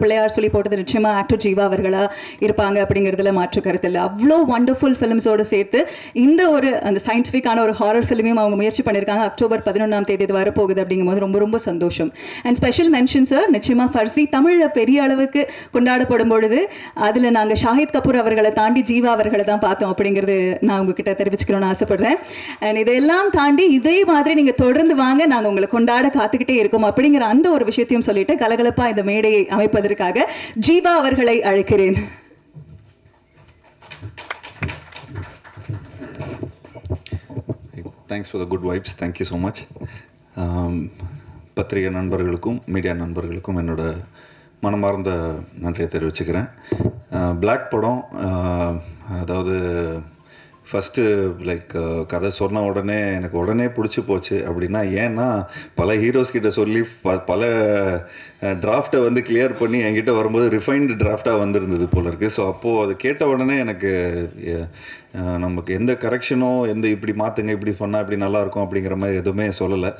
பிள்ளையார் சொல்லி போட்டது நிச்சயமா ஆக்டர் ஜீவா அவர்களா இருப்பாங்க அப்படிங்கிறதுல மாற்று கருத்து இல்லை. அவ்வளோ வண்டர்ஃபுல் ஃபிலிம்ஸோடு சேர்த்து இந்த ஒரு அந்த சயின்டிஃபிக்கான ஒரு ஹாரர் ஃபிலிமையும் அவங்க முயற்சி பண்ணியிருக்காங்க. அக்டோபர் 11ஆம் தேதி இது வரப்போகுது அப்படிங்கும்போது ரொம்ப ரொம்ப சந்தோஷம். அண்ட் ஸ்பெஷல் மென்ஷன் சார், நிச்சயமா ஃபர்சி தமிழில் பெரிய அளவுக்கு கொண்டாடப்படும் பொழுது அதில் நாங்கள் ஷாஹித் கபூர் அவர்களை தாண்டி ஜீவா அவர்களை தான் பார்த்தோம் அப்படிங்கிறது நான் உங்ககிட்ட தெரிவிச்சுக்கணும்னு ஆசைப்படுறேன். அண்ட் இதையெல்லாம் தாண்டி இதே மாதிரி நீங்கள் தொடர்ந்து வாங்க, நாங்கள் உங்களை கொண்டாட காத்துக்கிட்டே இருக்கோம் அப்படிங்கிற அந்த ஒரு விஷயத்தையும் சொல்லிட்டு கலகலப்பாக இந்த மேடையை அமைப்பதற்காக ஜீவா அவர்களை அழைக்கிறேன். Thanks for the good vibes. Thank you so much. பத்திரிகை நண்பர்களுக்கும் மீடியா நண்பர்களுக்கும் என்னோட மனமார்ந்த நன்றியை தெரிவிச்சுக்கிறேன். பிளாக் படம், அதாவது ஃபஸ்ட்டு கதை சொன்ன உடனே எனக்கு உடனே பிடிச்சி போச்சு. அப்படின்னா ஏன்னா பல ஹீரோஸ் கிட்ட சொல்லி பல டிராஃப்டை வந்து கிளியர் பண்ணி என்கிட்ட வரும்போது ரிஃபைன்டு டிராஃப்டாக வந்திருந்தது போல இருக்குது. ஸோ அப்போது அது கேட்ட உடனே எனக்கு நமக்கு எந்த கரெக்ஷனோ எந்த இப்படி மாற்றுங்க இப்படி சொன்னால் இப்படி நல்லாயிருக்கும் அப்படிங்கிற மாதிரி எதுவுமே சொல்லலை.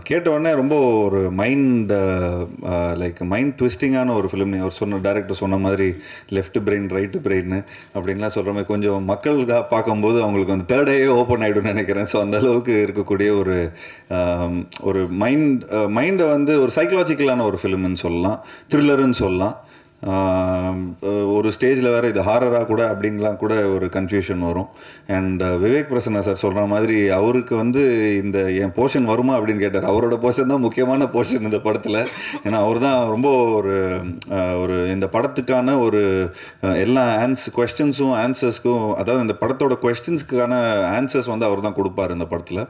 கேட்ட உடனே ரொம்ப ஒரு மைண்ட் ட்விஸ்டிங்கான ஒரு ஃபிலிம். அவர் டேரக்டர் சொன்ன மாதிரி லெஃப்ட் பிரெயின் ரைட்டு பிரெயின் அப்படின்லாம் சொல்கிற மாதிரி கொஞ்சம் மக்கள் பார்க்கும்போது அவங்களுக்கு வந்து தேர்ட் ஐயே ஓப்பன் ஆகிடும்னு நினைக்கிறேன். ஸோ அந்த அளவுக்கு இருக்கக்கூடிய ஒரு மைண்டை வந்து ஒரு சைக்கலாஜிக்கலான ஒரு ஃபிலிம்னு சொல்லலாம், த்ரில்லருன்னு சொல்லலாம். ஒரு ஸ்டேஜில் வேறு இது ஹாரராக கூட அப்படின்லாம் கூட ஒரு கன்ஃபியூஷன் வரும். அண்ட் விவேக் பிரசன்னா சார் சொல்கிற மாதிரி அவருக்கு வந்து இந்த என் போர்ஷன் வருமா அப்படின்னு கேட்டார். அவரோட போர்ஷன் தான் முக்கியமான போர்ஷன் இந்த படத்தில். ஏன்னா அவர் தான் ரொம்ப ஒரு இந்த படத்துக்கான ஒரு எல்லா கொஸ்டின்ஸும் ஆன்சர்ஸ்க்கும், அதாவது இந்த படத்தோட கொஸ்டின்ஸ்க்கான ஆன்சர்ஸ் வந்து அவர் தான் கொடுப்பார் இந்த படத்தில்.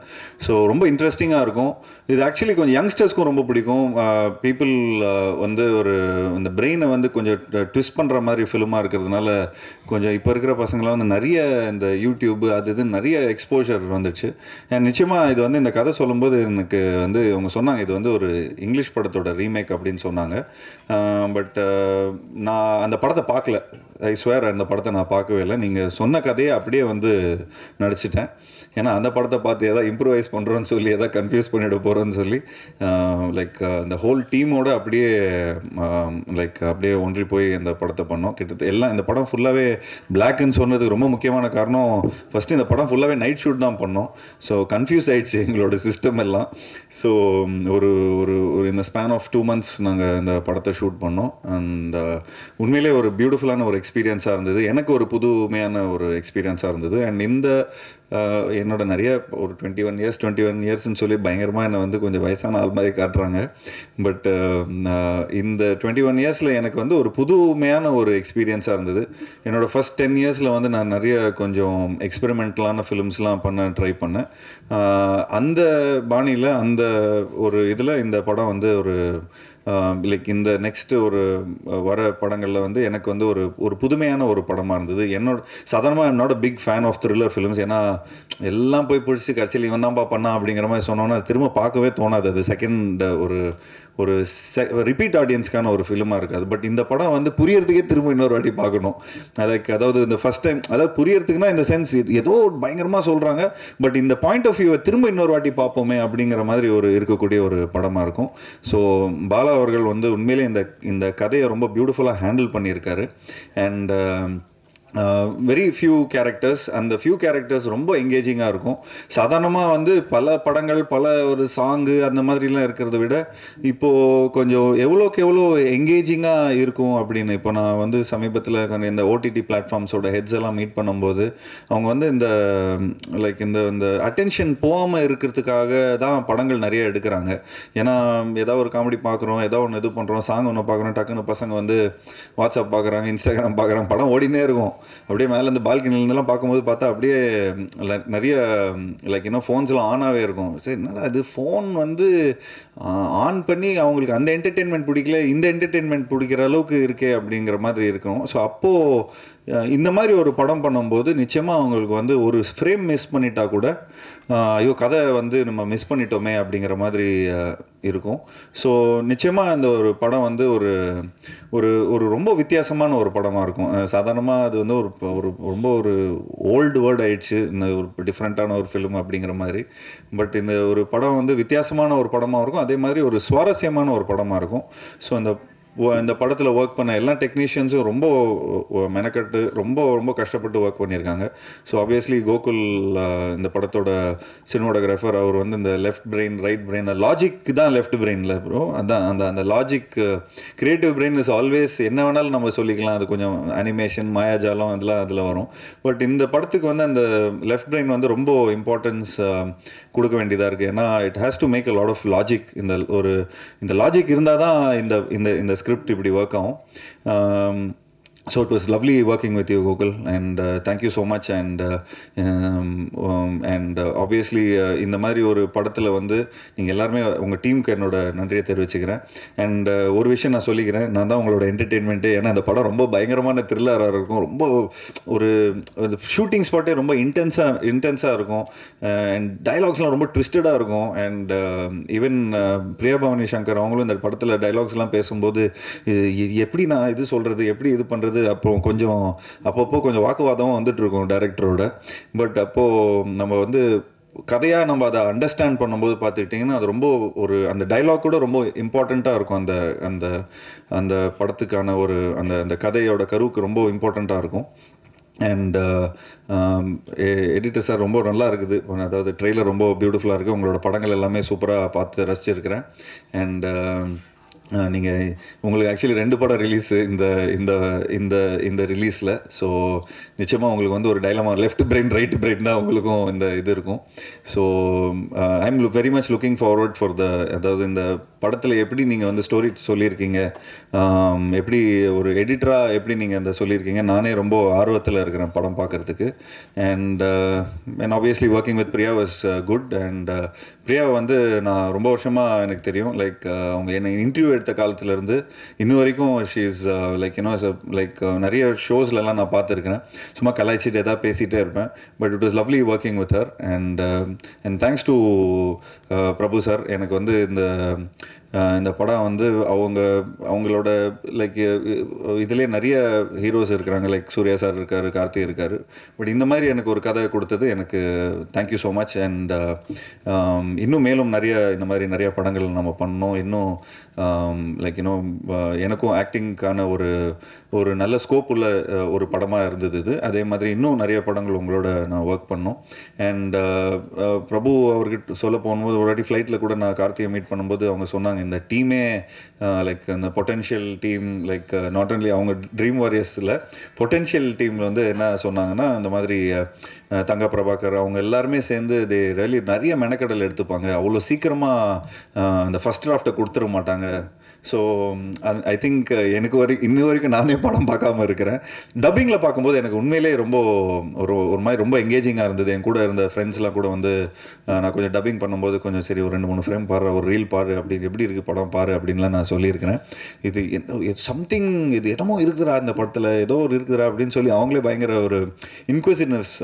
ஸோ ரொம்ப இன்ட்ரெஸ்டிங்காக இருக்கும். இது ஆக்சுவலி கொஞ்சம் யங்ஸ்டர்ஸ்க்கும் ரொம்ப பிடிக்கும். பீப்புள் வந்து இந்த பிரெயினை வந்து கொஞ்சம் ட்விஸ்ட் பண்ணுற மாதிரி ஃபிலிமாக இருக்கிறதுனால கொஞ்சம் இப்போ இருக்கிற பசங்களாம் வந்து நிறைய இந்த யூடியூப் அது இது நிறைய எக்ஸ்போஷர் வந்துச்சு. நிச்சயமாக இது வந்து இந்த கதை சொல்லும்போது எனக்கு வந்து அவங்க சொன்னாங்க இது வந்து ஒரு இங்கிலீஷ் படத்தோட ரீமேக் அப்படின்னு சொன்னாங்க. பட் நான் அந்த படத்தை பார்க்கல. ஐ ஸ்வேர் அந்த படத்தை நான் பார்க்கவே இல்லை. நீங்கள் சொன்ன கதையை அப்படியே வந்து நடிச்சிட்டேன். ஏன்னா அந்த படத்தை பார்த்து எதாவது இம்ப்ரூவைஸ் பண்ணுறோன்னு சொல்லி எதாவது கன்ஃபியூஸ் பண்ணிவிட போகிறோன்னு சொல்லி அந்த ஹோல் டீமோடு அப்படியே அப்படியே ஒன்றி போய் இந்த படத்தை பண்ணோம். கிட்டத்தட்ட எல்லாம் இந்த படம் ஃபுல்லாகவே பிளாக்னு சொன்னதுக்கு ரொம்ப முக்கியமான காரணம், ஃபஸ்ட்டு இந்த படம் ஃபுல்லாகவே நைட் ஷூட் தான் பண்ணோம். ஸோ கன்ஃபியூஸ் ஆகிடுச்சு எங்களோட சிஸ்டம் எல்லாம். ஸோ ஒரு இந்த ஸ்பேன் ஆஃப் 2 months நாங்கள் இந்த படத்தை ஷூட் பண்ணோம். அண்ட் உண்மையிலே ஒரு பியூட்டிஃபுல்லான ஒரு எக்ஸ்பீரியன்ஸாக இருந்தது. எனக்கு ஒரு புதுமையான ஒரு எக்ஸ்பீரியன்ஸாக இருந்தது. அண்ட் என்னோட நிறைய ஒரு 21 இயர்ஸ்ன்னு சொல்லி பயங்கரமாக என்னை வந்து கொஞ்சம் வயசான ஆள் மாதிரி காட்டுறாங்க. பட் இந்த 21 இயர்ஸில் எனக்கு வந்து ஒரு புதுமையான ஒரு எக்ஸ்பீரியன்ஸாக இருந்தது. என்னோடய ஃபஸ்ட் 10 இயர்ஸில் வந்து நான் நிறைய கொஞ்சம் எக்ஸ்பெரிமெண்டலான ஃபிலிம்ஸ்லாம் ட்ரை பண்ணேன். அந்த பாணியில் அந்த ஒரு இதில் இந்த படம் வந்து ஒரு இந்த நெக்ஸ்ட்டு ஒரு வர படங்களில் வந்து எனக்கு வந்து ஒரு புதுமையான ஒரு படமாக இருந்தது. சாதாரணமாக என்னோட big fan of thriller films. ஏன்னா எல்லாம் போய் பிடிச்சி கடைசியில் இவன் தான்ப்பா பண்ணா அப்படிங்கிற மாதிரி சொன்னோன்னா திரும்ப பார்க்கவே தோணாது. அது செகண்ட் ஒரு ரிப்பீட் ஆடியன்ஸ்க்கான ஒரு ஃபிலிமாக இருக்காது. பட் இந்த படம் வந்து புரியறதுக்கே திரும்ப இன்னொரு வாட்டி பார்க்கணும். அதாவது இந்த ஃபஸ்ட் டைம் அதாவது புரியறதுக்குன்னா இந்த சென்ஸ் ஏதோ பயங்கரமாக சொல்கிறாங்க, பட் இந்த பாயிண்ட் ஆஃப் வியூவை திரும்ப இன்னொரு வாட்டி பார்ப்போமே அப்படிங்கிற மாதிரி இருக்கக்கூடிய ஒரு படமாக இருக்கும். ஸோ பாலா அவர்கள் வந்து உண்மையிலே இந்த கதையை ரொம்ப பியூட்டிஃபுல்லாக ஹேண்டில் பண்ணியிருக்காரு. அண்ட் வெரி ஃபியூ கேரக்டர்ஸ், அந்த ஃபியூ கேரக்டர்ஸ் ரொம்ப எங்கேஜிங்காக இருக்கும். சாதாரணமாக வந்து பல படங்கள் பல ஒரு சாங்கு அந்த மாதிரிலாம் இருக்கிறத விட இப்போது கொஞ்சம் எவ்வளோக்கு எவ்வளோ எங்கேஜிங்காக இருக்கும் அப்படின்னு. இப்போ நான் வந்து சமீபத்தில் இந்த ஓடிடி பிளாட்ஃபார்ம்ஸோட ஹெட்ஸ் எல்லாம் மீட் பண்ணும்போது அவங்க வந்து இந்த அட்டென்ஷன் போகாமல் இருக்கிறதுக்காக தான் படங்கள் நிறைய எடுக்கிறாங்க. ஏன்னா ஏதாவது ஒரு காமெடி பார்க்குறோம், ஏதோ ஒன்று இது பண்ணுறோம், சாங் ஒன்று பார்க்குறோம், டக்குன்னு பசங்க வந்து வாட்ஸ்அப் பார்க்குறாங்க, இன்ஸ்டாகிராம் பார்க்குறாங்க, படம் ஓடினே இருக்கும். அப்படியே மேலே இந்த பால்கனிலேருந்துலாம் பார்க்கும்போது பார்த்தா அப்படியே நிறைய ஃபோன்ஸ்லாம் ஆனாகவே இருக்கும். சரி, என்னடா இது ஃபோன் வந்து ஆன் பண்ணி அவங்களுக்கு அந்த என்டர்டெயின்மெண்ட் பிடிக்கல, இந்த என்டர்டெயின்மெண்ட் பிடிக்கிற அளவுக்கு இருக்கே அப்படிங்கிற மாதிரி இருக்கும். ஸோ அப்போது இந்த மாதிரி ஒரு படம் பண்ணும்போது நிச்சயமாக அவங்களுக்கு வந்து ஒரு ஃப்ரேம் மிஸ் பண்ணிட்டா கூட ஐயோ கதை வந்து நம்ம மிஸ் பண்ணிட்டோமே அப்படிங்கிற மாதிரி இருக்கும். ஸோ நிச்சயமாக இந்த ஒரு படம் வந்து ஒரு ரொம்ப வித்தியாசமான ஒரு படமாக இருக்கும். சாதாரணமாக அது வந்து ரொம்ப ஓல்டு வேர்ட் ஆயிடுச்சு இந்த ஒரு டிஃப்ரெண்ட்டான ஒரு ஃபிலிம் அப்படிங்கிற மாதிரி. பட் இந்த ஒரு படம் வந்து வித்தியாசமான ஒரு படமாக இருக்கும், அதே மாதிரி ஒரு சுவாரஸ்யமான ஒரு படமாக இருக்கும். ஸோ அந்த இந்த படத்தில் ஒர்க் பண்ண எல்லா டெக்னீஷியன்ஸும் ரொம்ப மெனக்கட்டு ரொம்ப ரொம்ப கஷ்டப்பட்டு ஒர்க் பண்ணியிருக்காங்க. ஸோ ஆப்வியஸ்லி கோகுல் இந்த படத்தோட சினிமாட்டோகிராஃபர் அவர் வந்து இந்த left brain right brain logic தான் லெஃப்ட் பிரெயினில் ப்ரோ. அதான் அந்த அந்த logic creative brain is always என்ன வேணாலும் நம்ம சொல்லிக்கலாம். அது கொஞ்சம் அனிமேஷன் மாயாஜாலம் அதெல்லாம் அதில் வரும். பட் இந்த படத்துக்கு வந்து அந்த லெஃப்ட் பிரெயின் வந்து ரொம்ப இம்பார்ட்டன்ஸ் கொடுக்க வேண்டியதாக இருக்குது. ஏன்னா it has to make a lot of logic. இந்த லாஜிக் இருந்தால் தான் இந்த இந்த இந்த ஸ்கிரிப்ட் இப்படி ஒர்க் ஆகும். So it was lovely working with you, Gokul, and thank you so much. And obviously இந்த மாதிரி ஒரு படத்தில் வந்து நீங்கள் எல்லாருமே உங்கள் டீமுக்கு என்னோட நன்றியை தெரிவிச்சுக்கிறேன். அண்ட் ஒரு விஷயம் நான் சொல்லிக்கிறேன், நான் தான் உங்களோட என்டர்டெயின்மெண்ட்டு. ஏன்னா அந்த படம் ரொம்ப பயங்கரமான த்ரில்லராக இருக்கும். ரொம்ப ஒரு ஷூட்டிங் ஸ்பாட்டே ரொம்ப இன்டென்ஸாக இருக்கும். அண்ட் டைலாக்ஸ்லாம் ரொம்ப ட்விஸ்டடாக இருக்கும். அண்ட் ஈவன் பிரியா பவானி சங்கர் அவங்களும் இந்த படத்தில் டைலாக்ஸ்லாம் பேசும்போது எப்படி நான் இது சொல்கிறது, எப்படி இது பண்ணுறது, அப்புறம் கொஞ்சம் அப்பப்போ கொஞ்சம் வாக்குவாதமும் வந்துட்டு இருக்கும் டைரக்டரோட. பட் அப்போது நம்ம வந்து கதையாக நம்ம அதை அண்டர்ஸ்டாண்ட் பண்ணும்போது பார்த்துக்கிட்டிங்கன்னா அது ரொம்ப ஒரு அந்த டைலாக் கூட ரொம்ப இம்பார்ட்டண்ட்டாக இருக்கும். அந்த அந்த அந்த படத்துக்கான ஒரு அந்த அந்த கதையோட கருவுக்கு ரொம்ப இம்பார்ட்டண்ட்டாக இருக்கும். அண்ட் எடிட்டர் சார் ரொம்ப நல்லா இருக்குது. அதாவது ட்ரெய்லர் ரொம்ப பியூட்டிஃபுல்லாக இருக்குது. உங்களோட படங்கள் எல்லாமே சூப்பராக பார்த்து ரசிச்சிருக்கிறேன். அண்ட் நீங்கள் உங்களுக்கு ஆக்சுவலி 2 படம் ரிலீஸு இந்த இந்த இந்த இந்த ரிலீஸில். ஸோ நிச்சயமாக உங்களுக்கு வந்து ஒரு dilemma left brain right brain தான் உங்களுக்கும் இந்த இது இருக்கும். So I am very much looking forward for அதாவது இந்த படத்தில் எப்படி நீங்கள் வந்து ஸ்டோரி சொல்லியிருக்கீங்க, எப்படி ஒரு எடிட்டராக எப்படி நீங்கள் அந்த சொல்லியிருக்கீங்க, நானே ரொம்ப ஆர்வத்தில் இருக்கிறேன் படம் பார்க்குறதுக்கு. And obviously working with Priya was good. And பிரியாவை வந்து நான் ரொம்ப வருஷமாக எனக்கு தெரியும். லைக் அவங்க என்னை இன்டர்வியூ எடுத்த காலத்துலேருந்து இன்னும் வரைக்கும் ஷீ இஸ் லைக் நிறைய ஷோஸ்லலாம் நான் பார்த்துருக்கிறேன். சும்மா கலாய்ச்சிட்டு எதாவது பேசிகிட்டே இருப்பேன். But it was lovely working with her. And thanks to Prabhu sir. எனக்கு வந்து இந்த படம் வந்து அவங்களோட லைக் இதுலேயே நிறைய ஹீரோஸ் இருக்கிறாங்க. லைக் சூர்யா சார் இருக்கார், கார்த்தி இருக்கார். பட் இந்த மாதிரி எனக்கு ஒரு கதை கொடுத்தது எனக்கு தேங்க்யூ ஸோ மச். அண்ட் இன்னும் மேலும் இந்த மாதிரி நிறைய படங்கள் நம்ம பண்ணோம். இன்னும் லைக் எனக்கும் ஆக்டிங்க்கான ஒரு நல்ல ஸ்கோப் உள்ள ஒரு படமாக இருந்தது இது. அதே மாதிரி இன்னும் நிறைய படங்கள் உங்களோட நான் ஒர்க் பண்ணோம். அண்ட் பிரபு அவர்கிட்ட சொல்ல போகும்போது ஒரு வாட்டி ஃப்ளைட்டில் கூட நான் கார்த்தியை மீட் பண்ணும்போது அவங்க சொன்னாங்க, இந்த டீமே லைக் இந்த potential team like not only அவங்க ட்ரீம் வாரியர்ஸில் பொட்டென்ஷியல் டீமில் வந்து என்ன சொன்னாங்கன்னா, இந்த மாதிரி தங்க பிரபாகர் அவங்க எல்லாருமே சேர்ந்து நிறைய மெனக்கடல் எடுத்துப்பாங்க. அவ்வளோ சீக்கிரமாக அந்த ஃபஸ்ட் டிராஃப்டை கொடுத்துட மாட்டாங்க. ஸோ ஐ திங்க் எனக்கு இன்ன வரைக்கும் நானே படம் பார்க்காம இருக்கிறேன். டப்பிங்கில் பார்க்கும்போது எனக்கு உண்மையிலே ரொம்ப ஒரு மாதிரி ரொம்ப எங்கேஜிங்காக இருந்தது. என் கூட இருந்த ஃப்ரெண்ட்ஸ்லாம் கூட வந்து நான் கொஞ்சம் டப்பிங் பண்ணும்போது கொஞ்சம் சரி ஒரு 2-3 ஃப்ரேம் பாரு, ஒரு ரீல் பாரு, அப்படி எப்படி இருக்குது படம் பாரு அப்படின்லாம் நான் சொல்லியிருக்கிறேன். இது சம்திங் இது என்னமோ இருக்குதுடா இந்த படத்தில், ஏதோ ஒரு இருக்குதுடா அப்படின்னு சொல்லி அவங்களே பயங்கர ஒரு இன்க்விசிட்னஸ்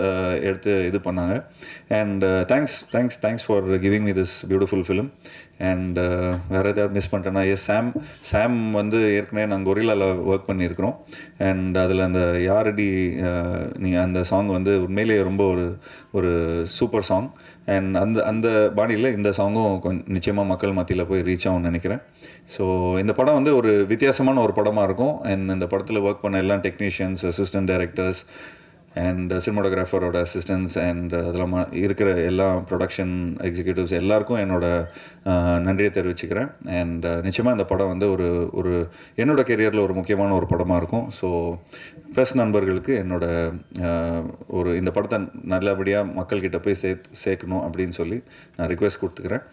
எடுத்து இது பண்ணாங்க. And thanks for giving me this beautiful film. And வேறு ஏதாவது மிஸ் பண்ணிட்டேன்னா, சாம் வந்து ஏற்கனவே நாங்கள் கொரில்லாவில் ஒர்க் பண்ணியிருக்கிறோம். அண்ட் அதில் அந்த யாரடி நீங்கள் அந்த சாங் வந்து உண்மையிலேயே ரொம்ப ஒரு சூப்பர் சாங். அண்ட் அந்த பாணியில் இந்த சாங்கும் நிச்சயமாக மக்கள் மத்தியில் போய் ரீச் ஆகும்னு நினைக்கிறேன். ஸோ இந்த படம் வந்து ஒரு வித்தியாசமான ஒரு படமாக இருக்கும். அண்ட் இந்த படத்தில் ஒர்க் பண்ண எல்லா டெக்னீஷியன்ஸ், அசிஸ்டன்ட் டைரக்டர்ஸ் அண்ட் சினிமாட்டோகிராஃபரோட அசிஸ்டன்ஸ் அண்ட் அதில் இருக்கிற எல்லா ப்ரொடக்ஷன் எக்ஸிக்யூட்டிவ்ஸ் எல்லாருக்கும் என்னோட நன்றியை தெரிவிச்சுக்கிறேன். அண்ட் நிச்சயமாக இந்த படம் வந்து ஒரு என்னோட கெரியரில் ஒரு முக்கியமான ஒரு படமாக இருக்கும். ஸோ ப்ரெஸ் நண்பர்களுக்கு என்னோட இந்த படத்தை நல்லபடியாக மக்கள்கிட்ட போய் சேர்க்கணும் அப்படின்னு சொல்லி நான் ரிக்வெஸ்ட் கொடுத்துக்கிறேன்.